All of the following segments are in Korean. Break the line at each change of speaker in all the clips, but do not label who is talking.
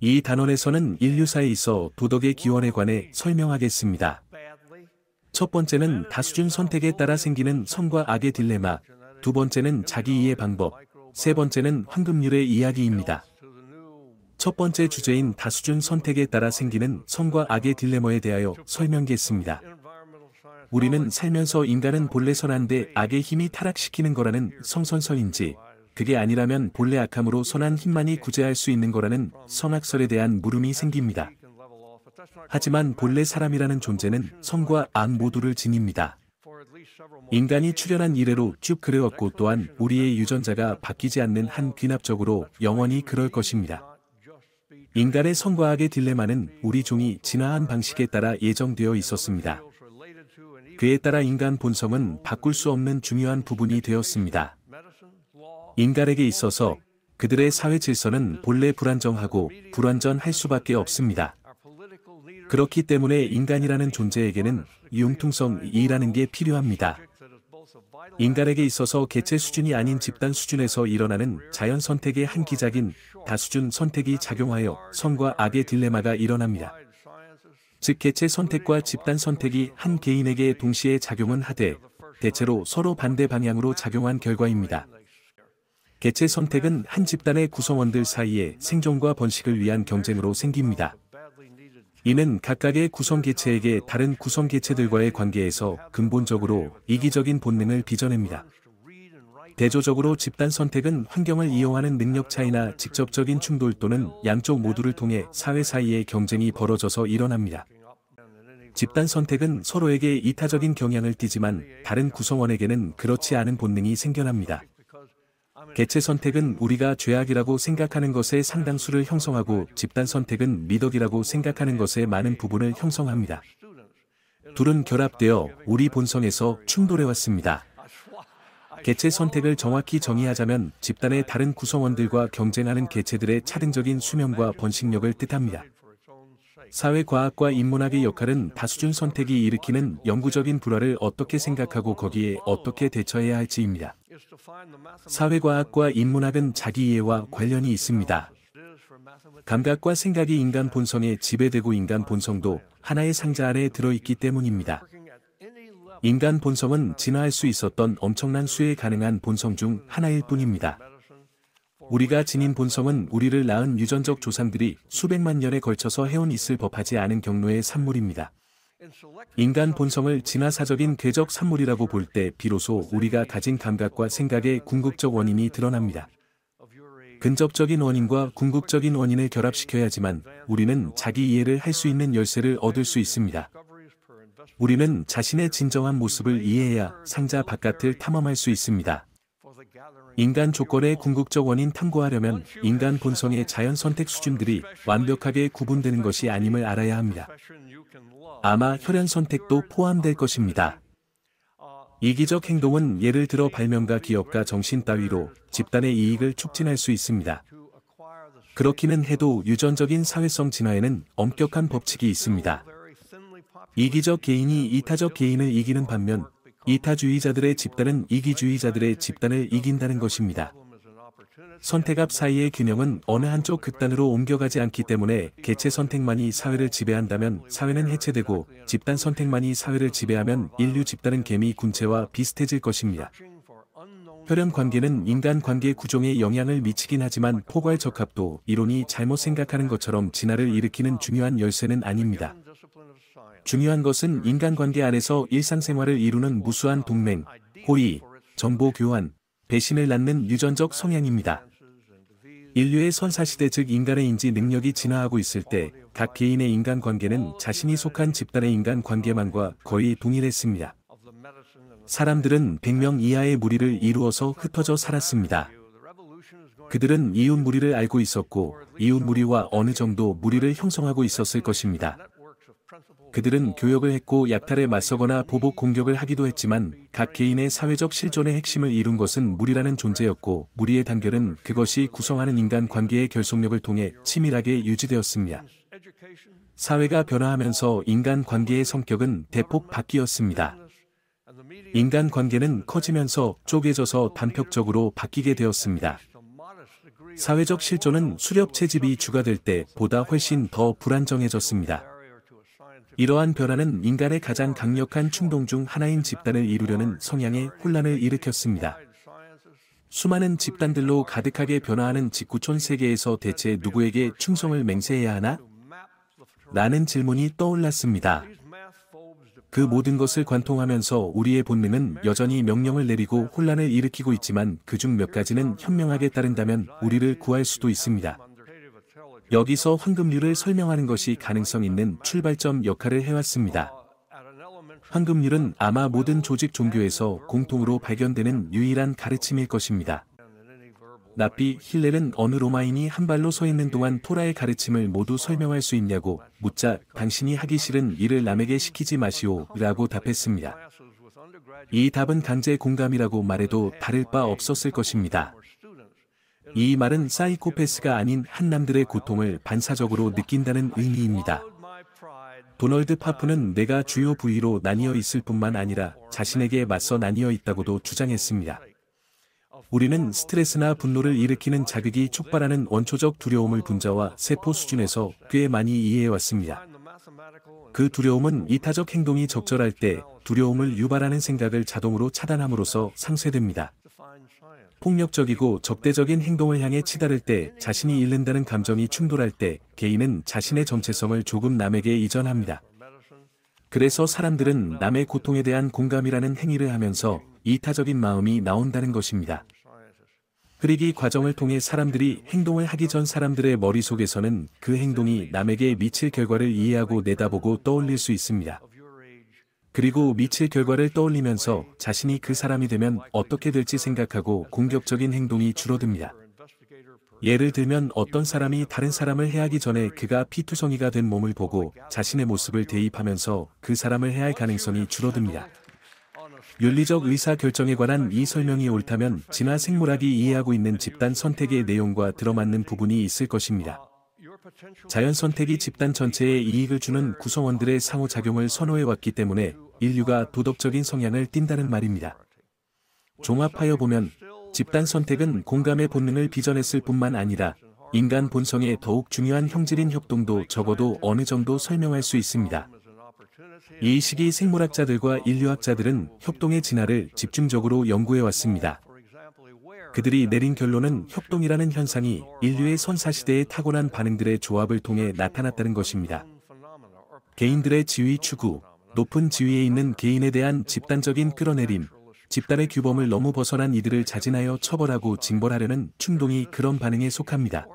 이 단원에서는 인류사에 있어 도덕의 기원에 관해 설명하겠습니다. 첫 번째는 다수준 선택에 따라 생기는 선과 악의 딜레마, 두 번째는 자기 이해 방법, 세 번째는 황금률의 이야기입니다. 첫 번째 주제인 다수준 선택에 따라 생기는 선과 악의 딜레마에 대하여 설명하겠습니다. 우리는 살면서 인간은 본래 선한데 악의 힘이 타락시키는 거라는 성선설인지, 그게 아니라면 본래 악함으로 선한 힘만이 구제할 수 있는 거라는 성악설에 대한 물음이 생깁니다. 하지만 본래 사람이라는 존재는 선과 악 모두를 지닙니다. 인간이 출현한 이래로 쭉 그래왔고 또한 우리의 유전자가 바뀌지 않는 한 귀납적으로 영원히 그럴 것입니다. 인간의 선과 악의 딜레마는 우리 종이 진화한 방식에 따라 예정되어 있었습니다. 그에 따라 인간 본성은 바꿀 수 없는 중요한 부분이 되었습니다. 인간에게 있어서 그들의 사회 질서는 본래 불안정하고 불완전할 수밖에 없습니다. 그렇기 때문에 인간이라는 존재에게는 융통성이라는 게 필요합니다. 인간에게 있어서 개체 수준이 아닌 집단 수준에서 일어나는 자연 선택의 한 기작인 다수준 선택이 작용하여 선과 악의 딜레마가 일어납니다. 즉 개체 선택과 집단 선택이 한 개인에게 동시에 작용은 하되 대체로 서로 반대 방향으로 작용한 결과입니다. 개체 선택은 한 집단의 구성원들 사이의 생존과 번식을 위한 경쟁으로 생깁니다. 이는 각각의 구성 개체에게 다른 구성 개체들과의 관계에서 근본적으로 이기적인 본능을 빚어냅니다. 대조적으로 집단 선택은 환경을 이용하는 능력 차이나 직접적인 충돌 또는 양쪽 모두를 통해 사회 사이의 경쟁이 벌어져서 일어납니다. 집단 선택은 서로에게 이타적인 경향을 띠지만 다른 구성원에게는 그렇지 않은 본능이 생겨납니다. 개체 선택은 우리가 죄악이라고 생각하는 것의 상당수를 형성하고 집단 선택은 미덕이라고 생각하는 것의 많은 부분을 형성합니다. 둘은 결합되어 우리 본성에서 충돌해왔습니다. 개체 선택을 정확히 정의하자면 집단의 다른 구성원들과 경쟁하는 개체들의 차등적인 수명과 번식력을 뜻합니다. 사회과학과 인문학의 역할은 다수준 선택이 일으키는 영구적인 불화를 어떻게 생각하고 거기에 어떻게 대처해야 할지입니다. 사회과학과 인문학은 자기이해와 관련이 있습니다. 감각과 생각이 인간 본성에 지배되고 인간 본성도 하나의 상자 안에 들어있기 때문입니다. 인간 본성은 진화할 수 있었던 엄청난 수에 가능한 본성 중 하나일 뿐입니다. 우리가 지닌 본성은 우리를 낳은 유전적 조상들이 수백만 년에 걸쳐서 해온 있을 법하지 않은 경로의 산물입니다. 인간 본성을 진화사적인 궤적 산물이라고 볼 때 비로소 우리가 가진 감각과 생각의 궁극적 원인이 드러납니다. 근접적인 원인과 궁극적인 원인을 결합시켜야지만 우리는 자기 이해를 할 수 있는 열쇠를 얻을 수 있습니다. 우리는 자신의 진정한 모습을 이해해야 상자 바깥을 탐험할 수 있습니다. 인간 조건의 궁극적 원인 탐구하려면 인간 본성의 자연 선택 수준들이 완벽하게 구분되는 것이 아님을 알아야 합니다. 아마 혈연 선택도 포함될 것입니다. 이기적 행동은 예를 들어 발명가 기업가 정신 따위로 집단의 이익을 촉진할 수 있습니다. 그렇기는 해도 유전적인 사회성 진화에는 엄격한 법칙이 있습니다. 이기적 개인이 이타적 개인을 이기는 반면 이타주의자들의 집단은 이기주의자들의 집단을 이긴다는 것입니다. 선택압 사이의 균형은 어느 한쪽 극단으로 옮겨가지 않기 때문에 개체 선택만이 사회를 지배한다면 사회는 해체되고 집단 선택만이 사회를 지배하면 인류 집단은 개미 군체와 비슷해질 것입니다. 혈연 관계는 인간 관계 구조에 영향을 미치긴 하지만 포괄적합도 이론이 잘못 생각하는 것처럼 진화를 일으키는 중요한 열쇠는 아닙니다. 중요한 것은 인간관계 안에서 일상생활을 이루는 무수한 동맹, 호의, 정보 교환, 배신을 낳는 유전적 성향입니다. 인류의 선사시대 즉 인간의 인지 능력이 진화하고 있을 때 각 개인의 인간관계는 자신이 속한 집단의 인간관계만과 거의 동일했습니다. 사람들은 100명 이하의 무리를 이루어서 흩어져 살았습니다. 그들은 이웃 무리를 알고 있었고 이웃 무리와 어느 정도 무리를 형성하고 있었을 것입니다. 그들은 교역을 했고 약탈에 맞서거나 보복 공격을 하기도 했지만 각 개인의 사회적 실존의 핵심을 이룬 것은 무리라는 존재였고 무리의 단결은 그것이 구성하는 인간 관계의 결속력을 통해 치밀하게 유지되었습니다. 사회가 변화하면서 인간 관계의 성격은 대폭 바뀌었습니다. 인간 관계는 커지면서 쪼개져서 단편적으로 바뀌게 되었습니다. 사회적 실존은 수렵 채집이 주가 될 때 보다 훨씬 더 불안정해졌습니다. 이러한 변화는 인간의 가장 강력한 충동 중 하나인 집단을 이루려는 성향의 혼란을 일으켰습니다. 수많은 집단들로 가득하게 변화하는 직구촌 세계에서 대체 누구에게 충성을 맹세해야 하나? 라는 질문이 떠올랐습니다. 그 모든 것을 관통하면서 우리의 본능은 여전히 명령을 내리고 혼란을 일으키고 있지만 그중 몇 가지는 현명하게 따른다면 우리를 구할 수도 있습니다. 여기서 황금률을 설명하는 것이 가능성 있는 출발점 역할을 해왔습니다. 황금률은 아마 모든 조직 종교에서 공통으로 발견되는 유일한 가르침일 것입니다. 랍비 힐렐은 어느 로마인이 한 발로 서 있는 동안 토라의 가르침을 모두 설명할 수 있냐고 묻자 당신이 하기 싫은 일을 남에게 시키지 마시오 라고 답했습니다. 이 답은 강제 공감이라고 말해도 다를 바 없었을 것입니다. 이 말은 사이코패스가 아닌 한남들의 고통을 반사적으로 느낀다는 의미입니다. 도널드 파프는 내가 주요 부위로 나뉘어 있을 뿐만 아니라 자신에게 맞서 나뉘어 있다고도 주장했습니다. 우리는 스트레스나 분노를 일으키는 자극이 촉발하는 원초적 두려움을 분자와 세포 수준에서 꽤 많이 이해해왔습니다. 그 두려움은 이타적 행동이 적절할 때 두려움을 유발하는 생각을 자동으로 차단함으로써 상쇄됩니다. 폭력적이고 적대적인 행동을 향해 치달을 때 자신이 잃는다는 감정이 충돌할 때 개인은 자신의 정체성을 조금 남에게 이전합니다. 그래서 사람들은 남의 고통에 대한 공감이라는 행위를 하면서 이타적인 마음이 나온다는 것입니다. 흐리기 과정을 통해 사람들이 행동을 하기 전 사람들의 머릿속에서는 그 행동이 남에게 미칠 결과를 이해하고 내다보고 떠올릴 수 있습니다. 그리고 미칠 결과를 떠올리면서 자신이 그 사람이 되면 어떻게 될지 생각하고 공격적인 행동이 줄어듭니다. 예를 들면 어떤 사람이 다른 사람을 해하기 전에 그가 피투성이가 된 몸을 보고 자신의 모습을 대입하면서 그 사람을 해할 가능성이 줄어듭니다. 윤리적 의사 결정에 관한 이 설명이 옳다면 진화 생물학이 이해하고 있는 집단 선택의 내용과 들어맞는 부분이 있을 것입니다. 자연 선택이 집단 전체에 이익을 주는 구성원들의 상호작용을 선호해왔기 때문에 인류가 도덕적인 성향을 띈다는 말입니다. 종합하여 보면 집단 선택은 공감의 본능을 빚어냈을 뿐만 아니라 인간 본성의 더욱 중요한 형질인 협동도 적어도 어느 정도 설명할 수 있습니다. 이 시기 생물학자들과 인류학자들은 협동의 진화를 집중적으로 연구해왔습니다. 그들이 내린 결론은 협동이라는 현상이 인류의 선사시대의 타고난 반응들의 조합을 통해 나타났다는 것입니다. 개인들의 지위 추구, 높은 지위에 있는 개인에 대한 집단적인 끌어내림, 집단의 규범을 너무 벗어난 이들을 자진하여 처벌하고 징벌하려는 충동이 그런 반응에 속합니다.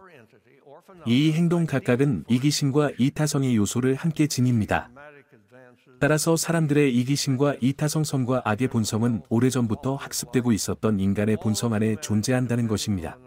이 행동 각각은 이기심과 이타성의 요소를 함께 지닙니다. 따라서 사람들의 이기심과 이타성 선과 악의 본성은 오래전부터 학습되고 있었던 인간의 본성 안에 존재한다는 것입니다.